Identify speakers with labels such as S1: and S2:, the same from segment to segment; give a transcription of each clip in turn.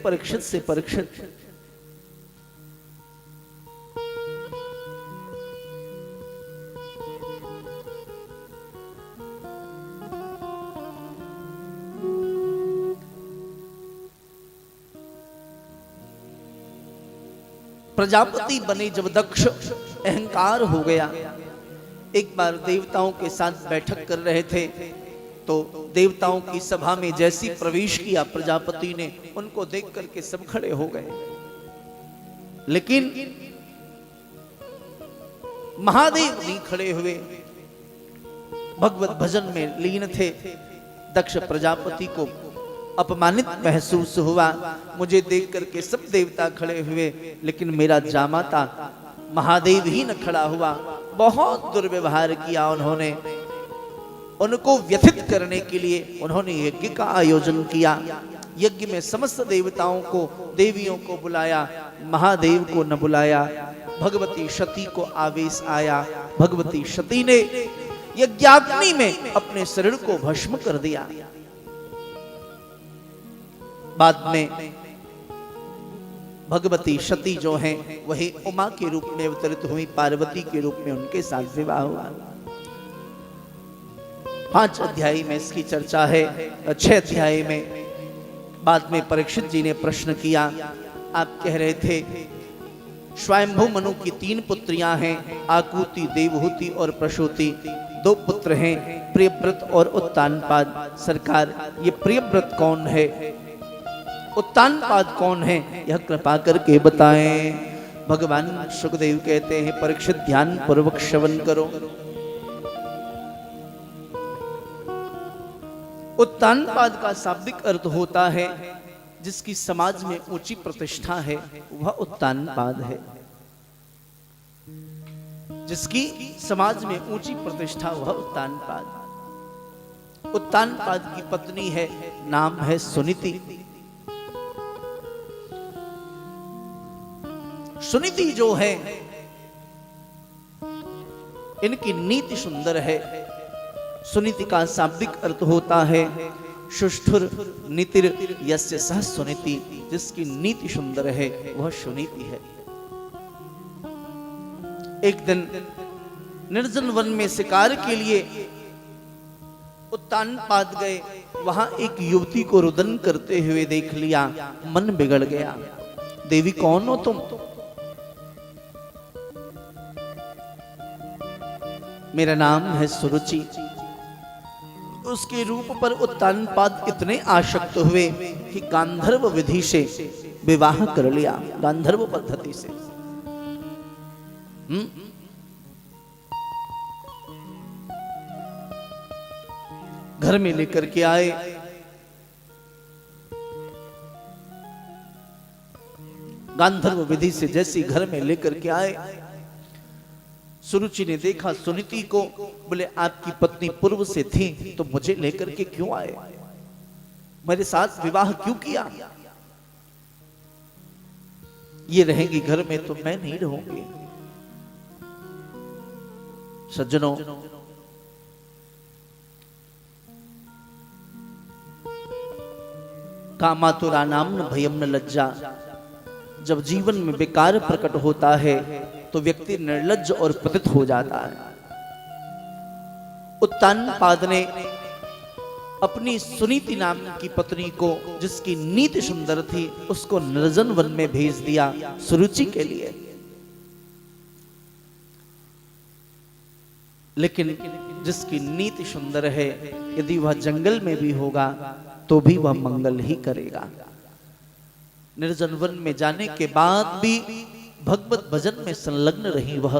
S1: परीक्षित से परीक्षित, प्रजापति बने जब दक्ष, अहंकार हो गया। एक बार देवताओं के साथ बैठक कर रहे थे तो देवताओं की सभा में जैसी प्रवेश किया प्रजापति ने, उनको देख करके सब खड़े हो गए। लेकिन महादेव नहीं खड़े हुए, भगवत भजन में लीन थे। दक्ष प्रजापति को अपमानित महसूस हुआ, मुझे देख करके सब देवता खड़े हुए लेकिन मेरा जामाता महादेव ही न खड़ा हुआ। बहुत दुर्व्यवहार किया उन्होंने। उनको व्यथित करने के लिए उन्होंने यज्ञ का आयोजन किया। यज्ञ में समस्त देवताओं को, देवियों को बुलाया, महादेव को न बुलाया। भगवती सती को आवेश आया। भगवती सती ने यज्ञाग्नि में अपने शरीर को भस्म कर दिया। बाद में भगवती सती जो हैं वही उमा के रूप में अवतरित हुई, पार्वती के रूप में उनके साथ विवाह हुआ। 5 अध्याय में इसकी चर्चा है। 6 अध्याय में बाद में परीक्षित जी ने प्रश्न किया, आप कह रहे थे स्वयंभू मनु की 3 पुत्रियां हैं, आकुति, देवहूति और प्रसूति। 2 पुत्र हैं, प्रियव्रत और उत्तानपाद। सरकार, ये प्रियव्रत कौन है, उत्तानपाद कौन है, यह कृपा करके बताएं। भगवान सुखदेव कहते हैं, परीक्षित ध्यान पूर्वक श्रवण करो। उत्तानपाद का शाब्दिक अर्थ होता है जिसकी समाज में ऊंची प्रतिष्ठा है, वह उत्तानपाद है। जिसकी समाज में ऊंची प्रतिष्ठा वह उत्तानपाद। उत्तानपाद की पत्नी है, नाम है सुनीति। सुनीति जो है इनकी नीति सुंदर है। सुनीति का शाब्दिक अर्थ होता है सुष्ठुर नीतिर यस्य सह सुनीति। जिसकी नीति सुंदर है वह सुनीति है। एक दिन निर्जन वन में शिकार के लिए उत्तानपाद गए। वहां एक युवती को रुदन करते हुए देख लिया, मन बिगड़ गया। देवी कौन हो तुम? मेरा नाम है सुरुचि। उसके रूप पर उत्तानपाद इतने आसक्त हुए कि गांधर्व विधि से विवाह कर लिया, गांधर्व पद्धति से। घर में लेकर के आए। गांधर्व विधि से जैसी घर में लेकर के आए, सुरुचि ने देखा सुनीति को, बोले आपकी पत्नी पूर्व से थी तो मुझे लेकर के क्यों आए, मेरे साथ विवाह क्यों किया? ये रहेंगी घर में तो मैं नहीं रहूंगी। सज्जनों, कामातुरा नाम न भयम न लज्जा। जब जीवन में विकार प्रकट होता है तो व्यक्ति निर्लज्ज और पतित हो जाता है। उत्तानपाद ने अपनी सुनीति नाम की पत्नी को, जिसकी नीति सुंदर थी, उसको निर्जन वन में भेज दिया सुरुचि के लिए। लेकिन जिसकी नीति सुंदर है, यदि वह जंगल में भी होगा तो भी वह मंगल ही करेगा। निर्जन वन में जाने के बाद भी भगवत भजन में संलग्न रही वह।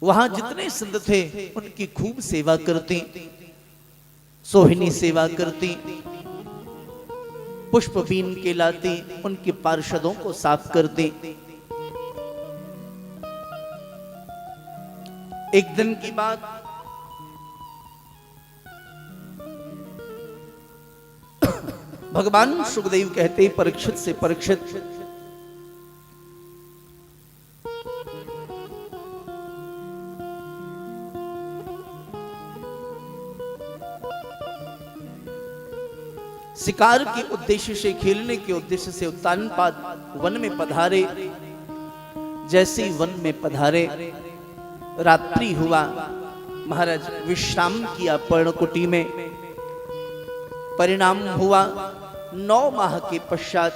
S1: वहां जितने संत थे उनकी खूब सेवा करती, सोहिनी सेवा करती, पुष्प बीन के लाती, उनके पार्षदों को साफ करती। एक दिन की बात, भगवान सुखदेव कहते परीक्षित से परीक्षित, शिकार के उद्देश्य से, खेलने के उद्देश्य से उत्तानपाद वन में पधारे। जैसे ही वन में पधारे, रात्रि हुआ, महाराज विश्राम किया पर्णकुटी में। परिणाम हुआ 9 माह के पश्चात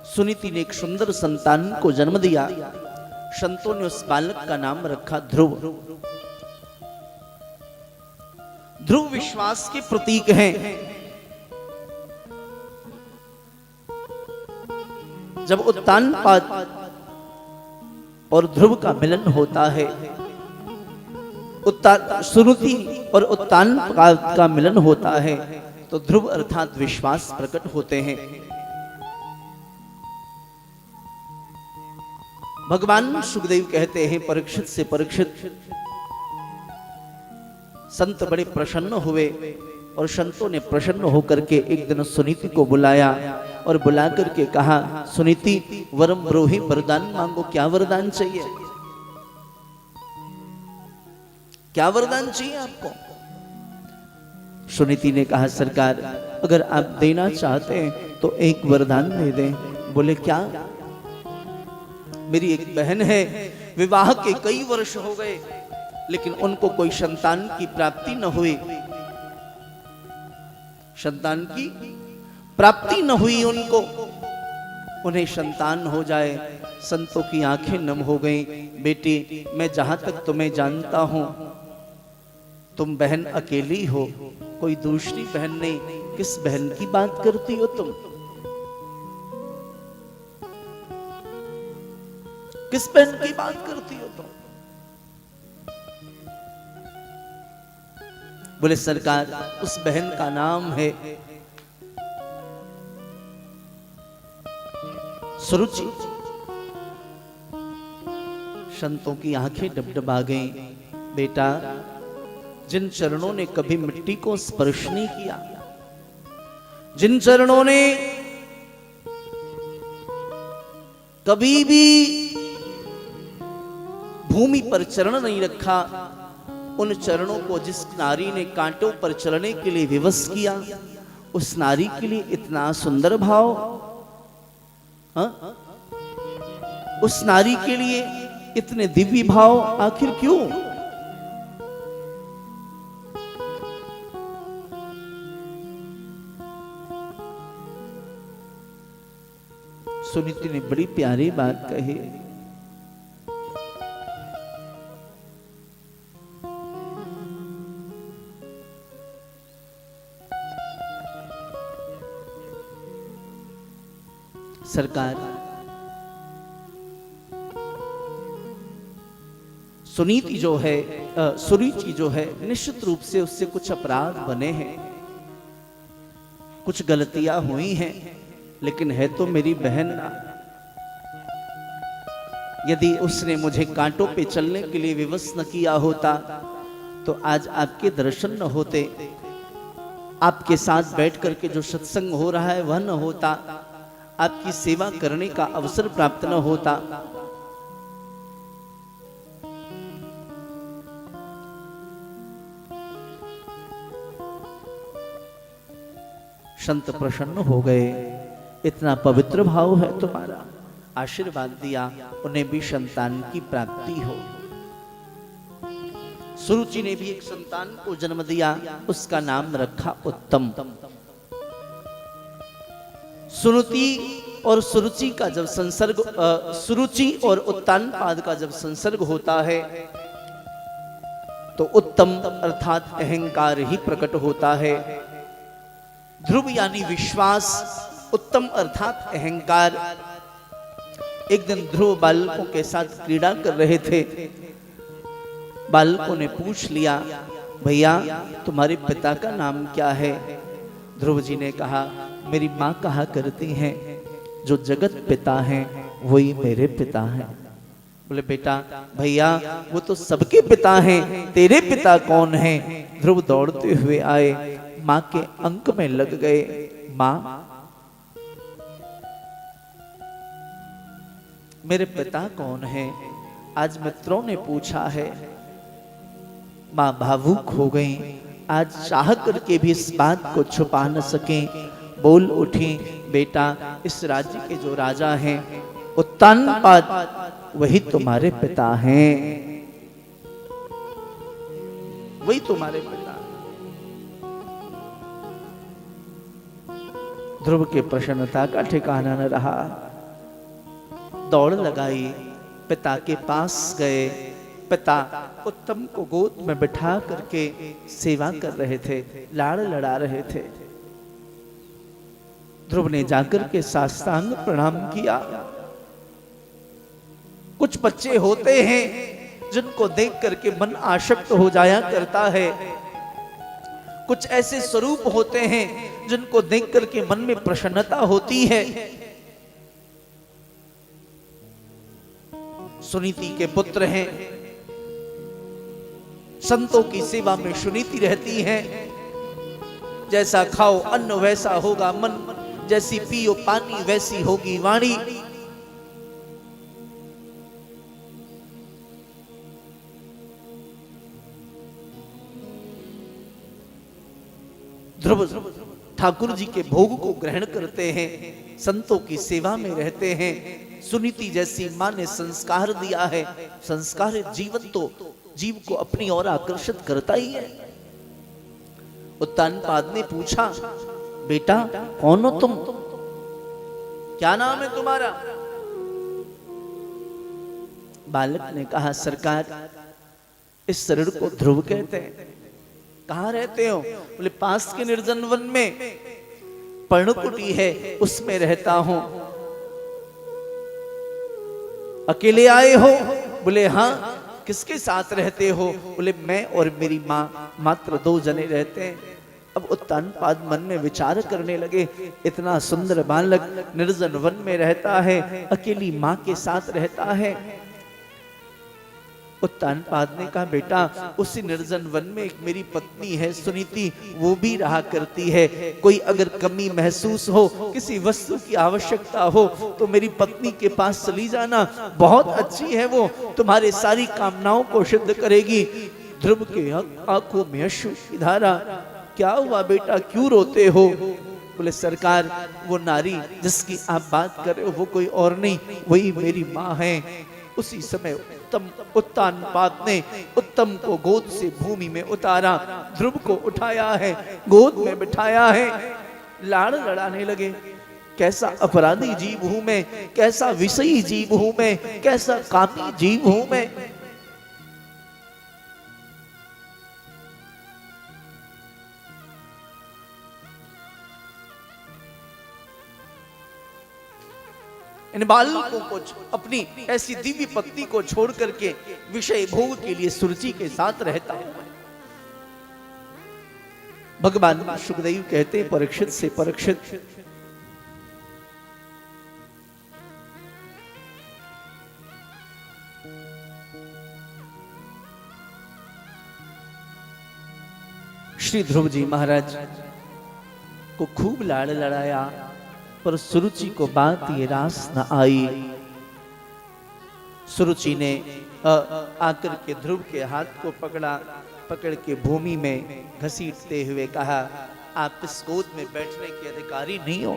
S1: सुनीति ने एक सुंदर संतान को जन्म दिया। संतों ने उस बालक का नाम रखा ध्रुव। ध्रुव विश्वास के प्रतीक हैं। जब उत्तानपाद और ध्रुव का मिलन होता है, सुनीति और उत्तानपाद का मिलन होता है, तो ध्रुव अर्थात विश्वास प्रकट होते हैं। भगवान सुखदेव कहते हैं परीक्षित से, परीक्षित संत बड़े प्रसन्न हुए और संतों ने प्रसन्न होकर के एक दिन सुनीति को बुलाया और बुला करके कहा, सुनीति वरम ब्रोहि, वरदान मांगो, क्या वरदान चाहिए, क्या वरदान चाहिए आपको। सुनीति ने कहा, सरकार अगर आप देना चाहते हैं तो एक वरदान दे दें। बोले क्या। मेरी एक बहन है, विवाह के कई वर्ष हो गए लेकिन उनको कोई संतान की प्राप्ति न हुई, संतान की प्राप्ति न हुई उनको, उन्हें संतान हो जाए। संतों की आंखें नम हो गई। बेटी मैं जहां तक तुम्हें जानता हूं तुम बहन अकेली हो, कोई दूसरी बहन नहीं। किस बहन की बात करती हो तुम, किस बहन की बात करती हो तुम। बोले सरकार उस बहन का नाम है सुरुचि। संतों की आंखें डबडबा गईं। बेटा जिन चरणों ने कभी मिट्टी को स्पर्श नहीं किया, जिन चरणों ने कभी भी भूमि पर चरण नहीं रखा, उन चरणों को जिस नारी ने कांटों पर चलने के लिए विवश किया, उस नारी के लिए इतना सुंदर भाव, उस नारी के लिए इतने दिव्य भाव आखिर क्यों। सुनीति ने बड़ी प्यारी बात कही। सरकार सुनीति जो है, सुरुचि जो है, निश्चित रूप से उससे कुछ अपराध बने हैं, कुछ गलतियां हुई हैं, लेकिन है तो मेरी बहन ना। यदि उसने मुझे कांटों पे चलने के लिए विवश न किया होता तो आज आपके दर्शन न होते, आपके साथ बैठ करके जो सत्संग हो रहा है वह न होता, आपकी सेवा करने का अवसर प्राप्त न होता। संत प्रसन्न हो गए। इतना पवित्र भाव है तुम्हारा, आशीर्वाद दिया, उन्हें भी संतान की प्राप्ति हो। सुरुचि ने भी एक संतान को जन्म दिया, उसका नाम रखा उत्तम। सुनीति और सुरुचि का जब संसर्ग, सुरुचि और उत्तानपाद का जब संसर्ग होता है तो उत्तम अर्थात अहंकार ही प्रकट होता है। ध्रुव यानी विश्वास, उत्तम अर्थात अहंकार। एक दिन ध्रुव बालकों के साथ क्रीड़ा कर रहे थे। बालकों ने पूछ लिया, भैया तुम्हारे पिता का नाम क्या है। ध्रुव जी ने कहा, मेरी माँ कहा करती हैं जो जगत पिता हैं वही मेरे पिता हैं। बोले बेटा भैया वो तो सबके पिता हैं, तेरे पिता कौन हैं। ध्रुव दौड़ते हुए आए, माँ के अंक में लग गए। माँ मेरे पिता कौन हैं, आज मित्रों ने पूछा है। माँ भावुक हो गई। आज चाह करके भी इस बात को छुपा न सके। बोल उठी, बेटा इस राज्य के जो राजा हैं उत्तानपाद वही तुम्हारे पिता हैं, वही तुम्हारे पिता। ध्रुव के प्रसन्नता का ठिकाना न रहा, दौड़ लगाई, पिता के पास गए। पिता उत्तम को गोद में बिठा करके सेवा कर रहे थे, लाड़ लड़ा रहे थे। ध्रुव ने जाकर के साष्टांग प्रणाम किया। कुछ बच्चे होते हैं जिनको देख करके मन आसक्त हो जाया करता है, कुछ ऐसे स्वरूप होते हैं जिनको देख करके मन में प्रसन्नता होती है। सुनीति के पुत्र हैं, संतों की सेवा में सुनीति रहती है। जैसा खाओ अन्न वैसा होगा मन, जैसी पियो पानी वैसी होगी वाणी। ध्रुव ठाकुर जी के भोग को ग्रहण करते हैं, संतों की सेवा में रहते हैं। सुनीति जैसी मां ने संस्कार दिया है, संस्कारित जीवन तो जीव को अपनी ओर आकर्षित करता ही है। उत्तानपाद ने पूछा, बेटा कौन हो तुम, क्या नाम है तुम्हारा? बालक ने कहा, सरकार इस शरीर को ध्रुव कहते हैं। कहाँ रहते हो? बोले पास के निर्जन वन में पर्णकुटी है, उसमें रहता हूं। अकेले आए हो? बोले हाँ। किसके साथ रहते हो? बोले मैं और मेरी माँ, मात्र 2 जने रहते हैं। अब उत्तानपाद मन में विचार करने लगे, इतना सुंदर बालक निर्जन वन में रहता है, अकेली माँ के साथ रहता है। उत्तानपाद ने कहा, बेटा उसी निर्जन वन में एक मेरी पत्नी है सुनीति, वो भी रहा करती है। कोई अगर कमी महसूस हो, किसी वस्तु की आवश्यकता हो तो मेरी पत्नी के पास चली जाना, बहुत अच्छी है वो, तुम्हारे सारी कामनाओं को सिद्ध करेगी। ध्रुव के आंखों में अश्रु की धारा। क्या हुआ बेटा, क्यों रोते हो? बोले सरकार वो नारी जिसकी आप बात कर रहे हो वो कोई और नहीं, वही मेरी माँ है। उसी समय उत्तानपाद ने उत्तम को गोद से भूमि में उतारा, ध्रुव को उठाया है, गोद में बिठाया है, लाड़ लड़ाने लगे। कैसा अपराधी जीव हूं मैं, कैसा विषयी जीव हूं मैं, कैसा कामी जीव हूं मैं। इन बालकों को अपनी ऐसी दिव्य पत्नी को छोड़ करके विषय भोग के लिए सुरुचि के साथ रहता हूं। भगवान सुखदेव कहते हैं परीक्षित से, परीक्षित श्री ध्रुव जी महाराज को खूब लाड़ लड़ाया, पर सुरुचि को बात ये रास न आई। सुरुचि ने आकर के ध्रुव के हाथ को पकड़ा, पकड़ के भूमि में घसीटते हुए कहा, आप इस गोद में बैठने के अधिकारी नहीं हो।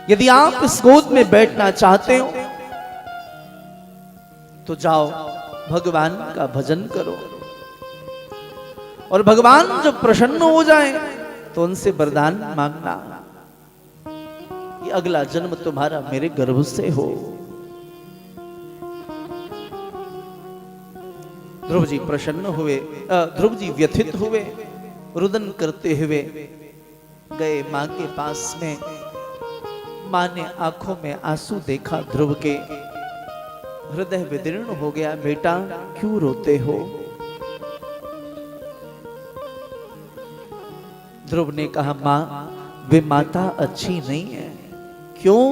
S1: यदि आप इस गोद में बैठना चाहते हो तो जाओ भगवान का भजन करो, और भगवान जब प्रसन्न हो जाए तो उनसे वरदान मांगना कि अगला जन्म तुम्हारा मेरे गर्भ से हो। ध्रुव जी प्रसन्न हुए, ध्रुव जी व्यथित हुए, रुदन करते हुए गए मां के पास में। मां ने आंखों में आंसू देखा ध्रुव के, हृदय विदीर्ण हो गया। बेटा क्यों रोते हो? ध्रुव ने कहा, मां वे माता अच्छी नहीं है। क्यों?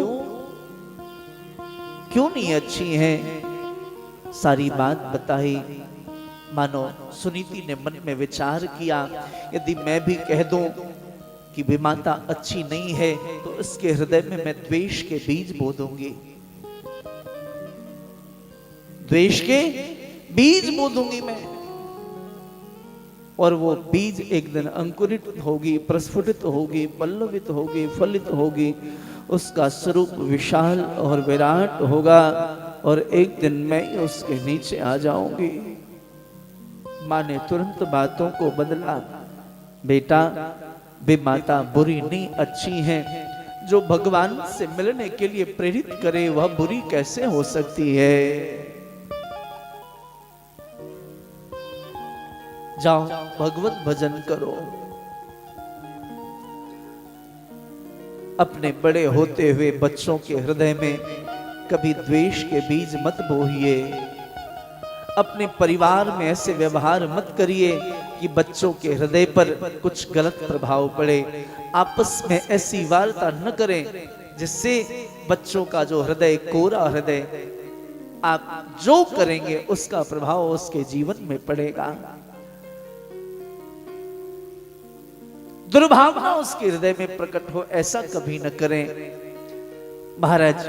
S1: क्यों नहीं अच्छी है? सारी बात बताई। मानो सुनीति ने मन में विचार किया, यदि मैं भी कह दूं कि वे माता अच्छी नहीं है तो इसके हृदय में मैं द्वेष के बीज बो दूंगी, द्वेष के बीज बो दूंगी मैं। और वो बीज एक दिन अंकुरित होगी, प्रस्फुटित होगी, पल्लवित होगी, फलित होगी, उसका स्वरूप विशाल और विराट होगा और एक दिन मैं उसके नीचे आ जाऊंगी। माँ ने तुरंत बातों को बदला। बेटा, वे माता बुरी नहीं अच्छी हैं। जो भगवान से मिलने के लिए प्रेरित करे वह बुरी कैसे हो सकती है। जाओ भगवत भजन करो। अपने बड़े होते हुए बच्चों के हृदय में कभी द्वेष के बीज मत बोइए। अपने परिवार में ऐसे व्यवहार मत करिए कि बच्चों के हृदय पर कुछ गलत प्रभाव पड़े। आपस में ऐसी वार्ता न करें जिससे बच्चों का जो हृदय कोरा हृदय, आप जो करेंगे उसका प्रभाव उसके जीवन में पड़ेगा। दुर्भावना उसके हृदय में प्रकट हो, ऐसा कभी न करें। महाराज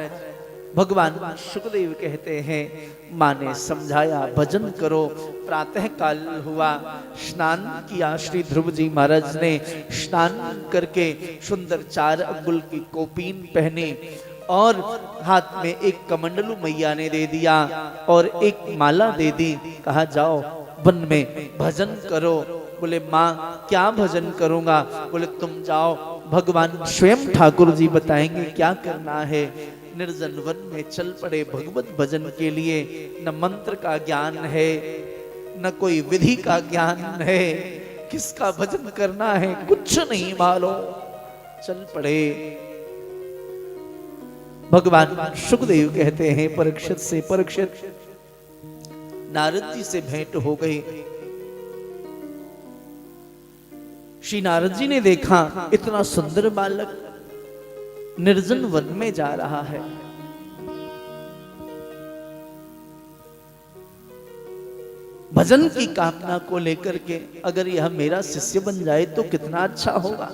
S1: भगवान शुकदेव कहते हैं, माँ ने समझाया भजन करो। प्रातः काल हुआ, स्नान किया। श्री ध्रुव जी महाराज ने स्नान करके सुंदर 4 अंगुल की कोपीन पहनी और हाथ में एक कमंडलू मैया ने दे दिया और एक माला दे दी। कहा जाओ वन में भजन करो। बोले माँ क्या भजन करूंगा। बोले तुम जाओ, भगवान स्वयं ठाकुर जी बताएंगे क्या करना है। निर्जन वन में चल पड़े भगवत भजन के लिए। न मंत्र का ज्ञान है, न कोई विधि का ज्ञान है, किसका भजन करना है कुछ नहीं मालूम। चल पड़े। भगवान शुकदेव कहते हैं परीक्षित से, परीक्षित नारद जी से भेंट हो गई। श्री नारद जी ने देखा इतना सुंदर बालक निर्जन वन में जा रहा है। भजन की कामना को लेकर के अगर यह मेरा शिष्य बन जाए तो कितना अच्छा होगा।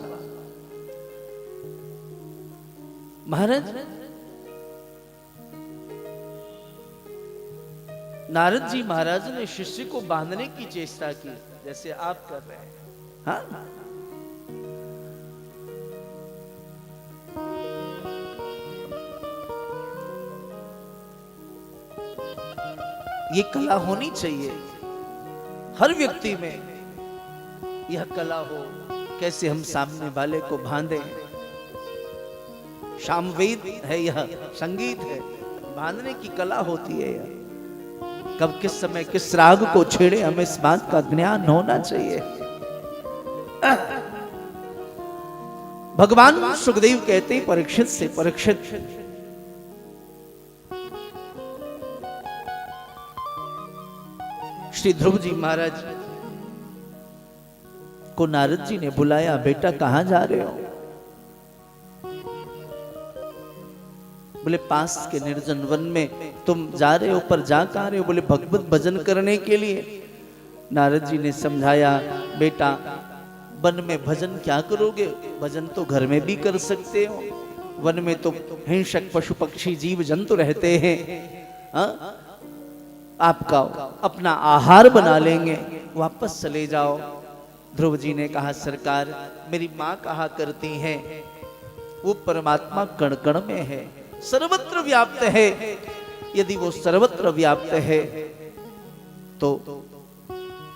S1: महाराज नारद जी महाराज ने शिष्य को बांधने की चेष्टा की, जैसे आप कर रहे हैं। हाँ? ये कला होनी चाहिए हर व्यक्ति में। यह कला हो कैसे हम सामने वाले को बांधे। सामवेद है, यह संगीत है, बांधने की कला होती है। यह कब किस समय किस राग को छेड़े हमें इस बात का ज्ञान होना चाहिए। भगवान सुखदेव कहते हैं परीक्षित से, परीक्षित श्री ध्रुव जी महाराज को नारद जी ने बुलाया। बेटा कहां जा रहे हो। बोले पास के निर्जन वन में। तुम जा रहे हो पर जा कहां रहे हो। बोले भगवत भजन करने के लिए। नारद जी ने समझाया, बेटा वन में भजन क्या करोगे, भजन तो घर में भी कर सकते हो। वन में तो हिंसक पशु पक्षी जीव जंतु रहते हैं। हाँ? आपका अपना आहार बना लेंगे, वापस चले जाओ। ध्रुव जी ने कहा सरकार मेरी माँ कहा करती हैं वो परमात्मा कण कण में है, सर्वत्र व्याप्त है। यदि वो सर्वत्र व्याप्त है तो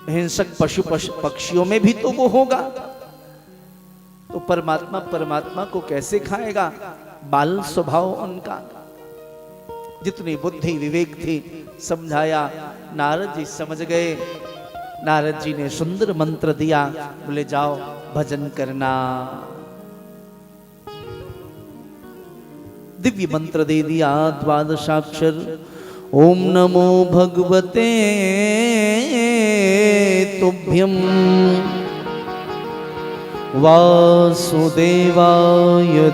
S1: हिंसक पशु पक्षियों में भी तो वो होगा। तो परमात्मा को कैसे खाएगा। बाल स्वभाव उनका। जितनी बुद्धि विवेक थी समझाया। नारद जी समझ गए। नारद जी ने सुंदर मंत्र दिया। बोले जाओ भजन करना। दिव्य मंत्र दे दिया 12 ओम नमो भगवते तुभ्यं वासुदेवाय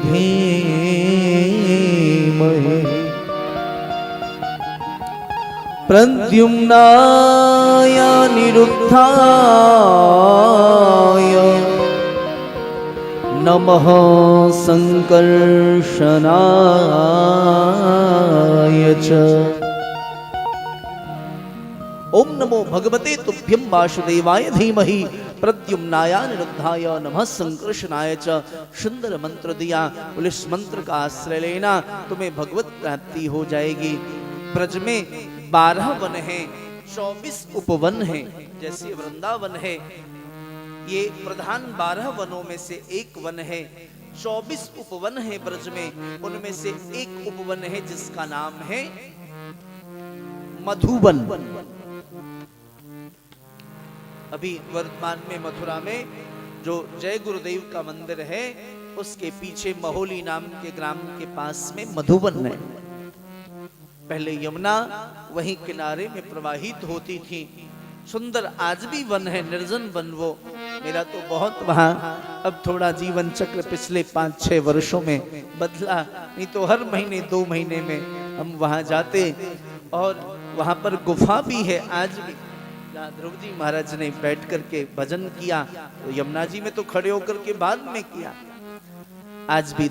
S1: धीमहि प्रद्युम्नाय निरुद्धाय नमः संकर्षणाय च। ओम नमो भगवते तुभ्यं वासुदेवाय धीमहि प्रद्युम्नाय निरुद्धाय नमः संकर्षणाय च सुंदर मंत्र दिया। बोले इस मंत्र का आश्रय लेना तुम्हें भगवत प्राप्ति हो जाएगी। ब्रज में 12 वन हैं, 24 उपवन हैं। जैसे वृंदावन है ये प्रधान 12 वनों में से एक वन है। 24 उपवन है ब्रज में, उनमें से एक उपवन है जिसका नाम है मधुवन। अभी वर्तमान में मथुरा में जो जय गुरुदेव का मंदिर है उसके पीछे महोली नाम के ग्राम के पास में मधुवन है। पहले यमुना वहीं किनारे में प्रवाहित होती थी। सुंदर आज भी वन है, निर्जन वन वो। मेरा तो बहुत वहां अब थोड़ा जीवन चक्र पिछले 5-6 वर्षों में बदला, नहीं तो हर महीने 2 महीने में हम वहां जाते। और वहां पर गुफा भी है आज भी, जहाँ ध्रुव जी महाराज ने बैठ करके भजन किया। तो यमुना जी में तो खड़े होकर के बाद में किया। आज भी